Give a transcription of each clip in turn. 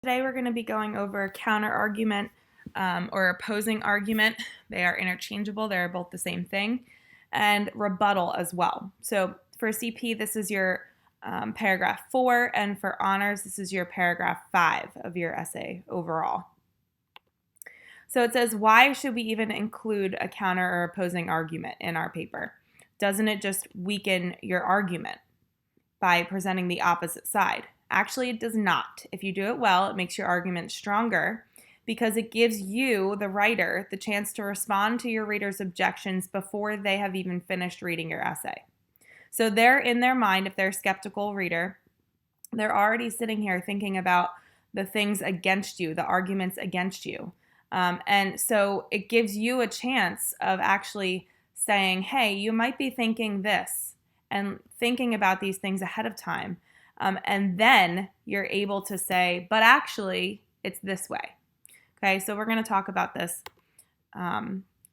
Today we're going to be going over counter-argument or opposing argument. They are interchangeable. They're both the same thing. And rebuttal as well. So for CP, this is your paragraph 4, and for honors, this is your paragraph 5 of your essay overall. So it says, why should we even include a counter or opposing argument in our paper? Doesn't it just weaken your argument by presenting the opposite side? Actually, it does not. If you do it well, it makes your argument stronger because it gives you, the writer, the chance to respond to your reader's objections before they have even finished reading your essay. So they're in their mind, if they're a skeptical reader, they're already sitting here thinking about the things against you, the arguments against you. And so it gives you a chance of actually saying, hey, you might be thinking this, and thinking about these things ahead of time. And then you're able to say, but actually, it's this way. Okay, so we're going to talk about this.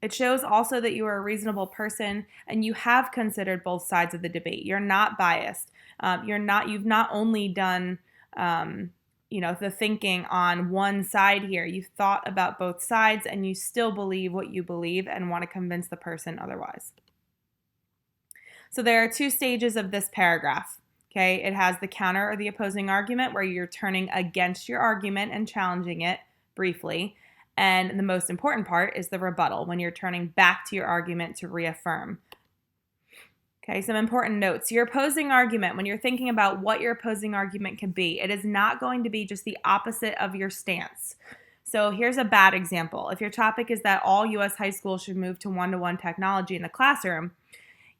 It shows also that you are a reasonable person and you have considered both sides of the debate. You're not biased. You've not only done, the thinking on one side here. You've thought about both sides and you still believe what you believe and want to convince the person otherwise. So there are two stages of this paragraph. Okay, it has the counter or the opposing argument where you're turning against your argument and challenging it briefly. And the most important part is the rebuttal, when you're turning back to your argument to reaffirm. Okay, some important notes. Your opposing argument, when you're thinking about what your opposing argument could be, it is not going to be just the opposite of your stance. So here's a bad example. If your topic is that all U.S. high schools should move to one-to-one technology in the classroom,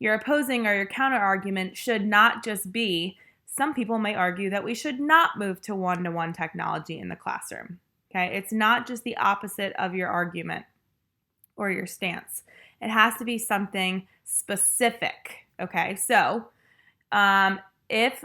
your opposing or your counter argument should not just be, some people may argue that we should not move to one-to-one technology in the classroom. Okay, it's not just the opposite of your argument or your stance. It has to be something specific. Okay, so if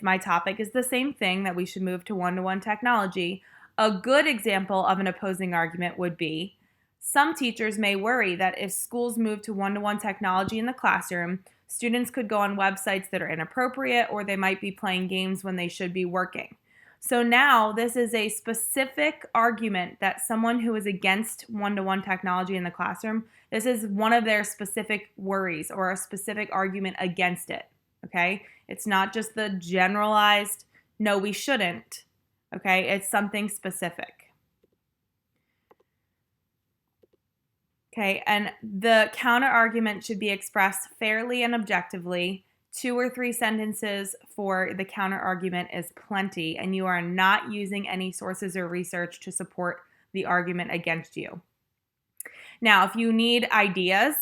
my topic is the same thing, that we should move to one-to-one technology, a good example of an opposing argument would be, some teachers may worry that if schools move to one-to-one technology in the classroom, students could go on websites that are inappropriate, or they might be playing games when they should be working. So now this is a specific argument that someone who is against one-to-one technology in the classroom, this is one of their specific worries or a specific argument against it. Okay? It's not just the generalized, no, we shouldn't. Okay? It's something specific. Okay, and the counter argument should be expressed fairly and objectively. 2 or 3 sentences for the counter argument is plenty, and you are not using any sources or research to support the argument against you. Now, if you need ideas,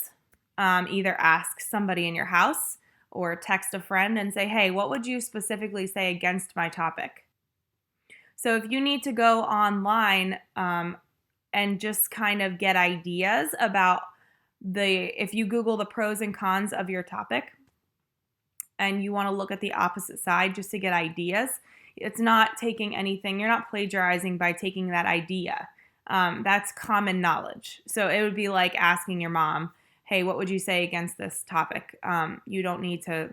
either ask somebody in your house or text a friend and say, hey, what would you specifically say against my topic? So if you need to go online and just kind of get ideas about if you Google the pros and cons of your topic and you want to look at the opposite side just to get ideas, it's not taking anything, you're not plagiarizing by taking that idea. That's common knowledge. So it would be like asking your mom, hey, what would you say against this topic? You don't need to,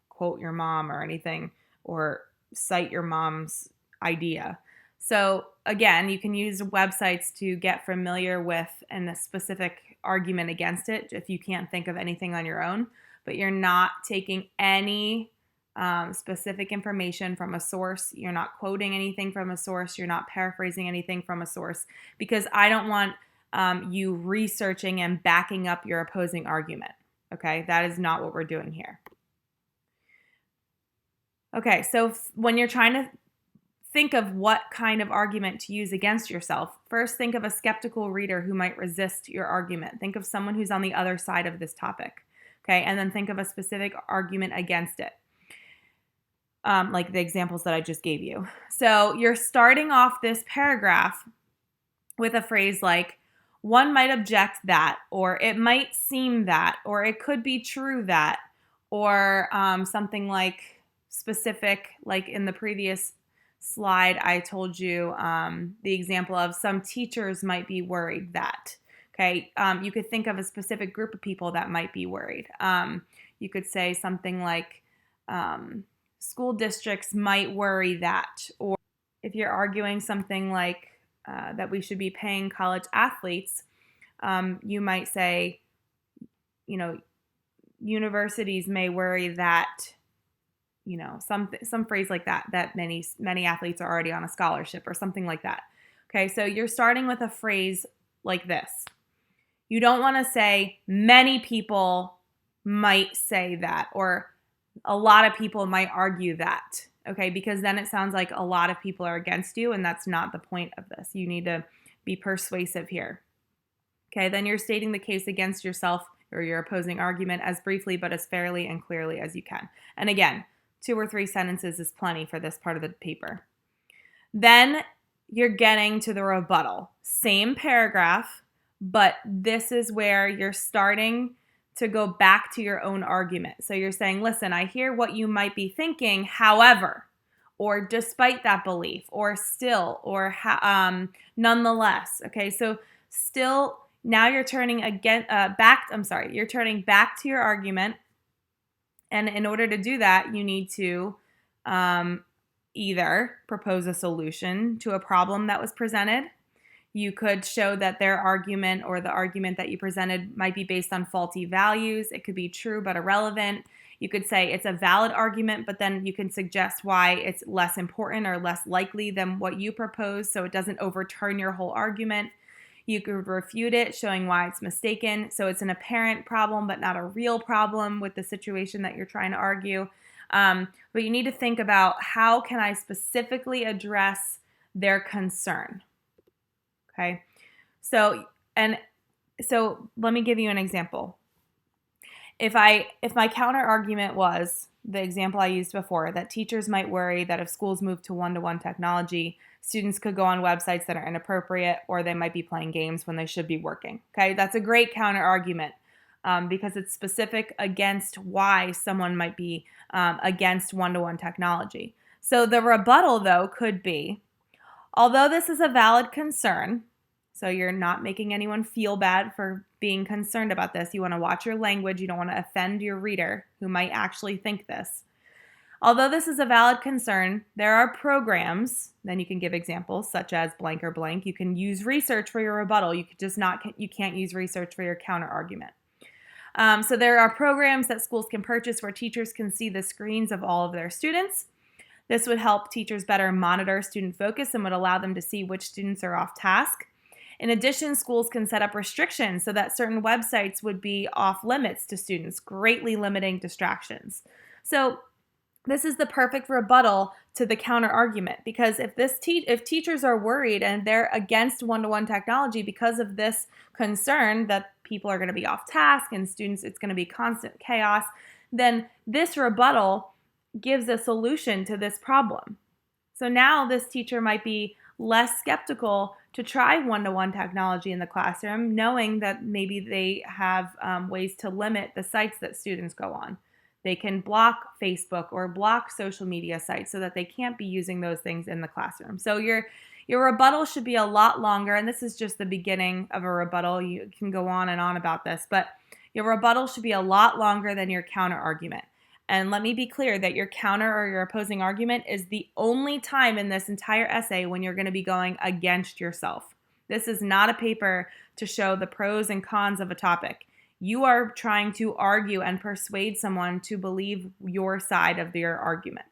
quote your mom or anything or cite your mom's idea. So again, you can use websites to get familiar with a specific argument against it if you can't think of anything on your own, but you're not taking any specific information from a source. You're not quoting anything from a source. You're not paraphrasing anything from a source, because I don't want you researching and backing up your opposing argument. Okay, that is not what we're doing here. Okay, so when you're trying to think of what kind of argument to use against yourself, first think of a skeptical reader who might resist your argument. Think of someone who's on the other side of this topic, okay? And then think of a specific argument against it, like the examples that I just gave you. So you're starting off this paragraph with a phrase like, one might object that, or it might seem that, or it could be true that, or something like specific, like in the previous slide, I told you the example of some teachers might be worried that. Okay, you could think of a specific group of people that might be worried. You could say something like school districts might worry that, or if you're arguing something like that we should be paying college athletes, you might say, you know, universities may worry that, you know, some phrase like that, that many athletes are already on a scholarship or something like that. Okay, so you're starting with a phrase like this. You don't want to say many people might say that, or a lot of people might argue that, okay, because then it sounds like a lot of people are against you, and that's not the point of this. You need to be persuasive here. Okay, then you're stating the case against yourself or your opposing argument as briefly but as fairly and clearly as you can. And again, 2 or 3 sentences is plenty for this part of the paper. Then you're getting to the rebuttal. Same paragraph, but this is where you're starting to go back to your own argument. So you're saying, listen, I hear what you might be thinking, however, or despite that belief, or still, or nonetheless. Okay, so still, now you're turning you're turning back to your argument. And in order to do that, you need to either propose a solution to a problem that was presented. You could show that their argument or the argument that you presented might be based on faulty values. It could be true but irrelevant. You could say it's a valid argument, but then you can suggest why it's less important or less likely than what you proposed, so it doesn't overturn your whole argument. You could refute it, showing why it's mistaken, so it's an apparent problem but not a real problem with the situation that you're trying to argue. But you need to think about, how can I specifically address their concern? Okay, so let me give you an example. If my counter argument was the example I used before, that teachers might worry that if schools move to one-to-one technology, students could go on websites that are inappropriate, or they might be playing games when they should be working. Okay, that's a great counter argument because it's specific against why someone might be against one-to-one technology. So the rebuttal, though, could be, although this is a valid concern, so you're not making anyone feel bad for being concerned about this. You want to watch your language. You don't want to offend your reader who might actually think this. Although this is a valid concern, there are programs, then you can give examples such as blank or blank. You can use research for your rebuttal. You can't use research for your counter argument. So there are programs that schools can purchase where teachers can see the screens of all of their students. This would help teachers better monitor student focus and would allow them to see which students are off task. In addition, schools can set up restrictions so that certain websites would be off limits to students, greatly limiting distractions. So this is the perfect rebuttal to the counter argument, because if teachers are worried and they're against one-to-one technology because of this concern that people are going to be off task and students, it's going to be constant chaos, then this rebuttal gives a solution to this problem. So now this teacher might be less skeptical to try one-to-one technology in the classroom, knowing that maybe they have ways to limit the sites that students go on. They can block Facebook or block social media sites so that they can't be using those things in the classroom. So your rebuttal should be a lot longer, and this is just the beginning of a rebuttal. You can go on and on about this, but your rebuttal should be a lot longer than your counter argument. And let me be clear that your counter or your opposing argument is the only time in this entire essay when you're going to be going against yourself. This is not a paper to show the pros and cons of a topic. You are trying to argue and persuade someone to believe your side of your argument.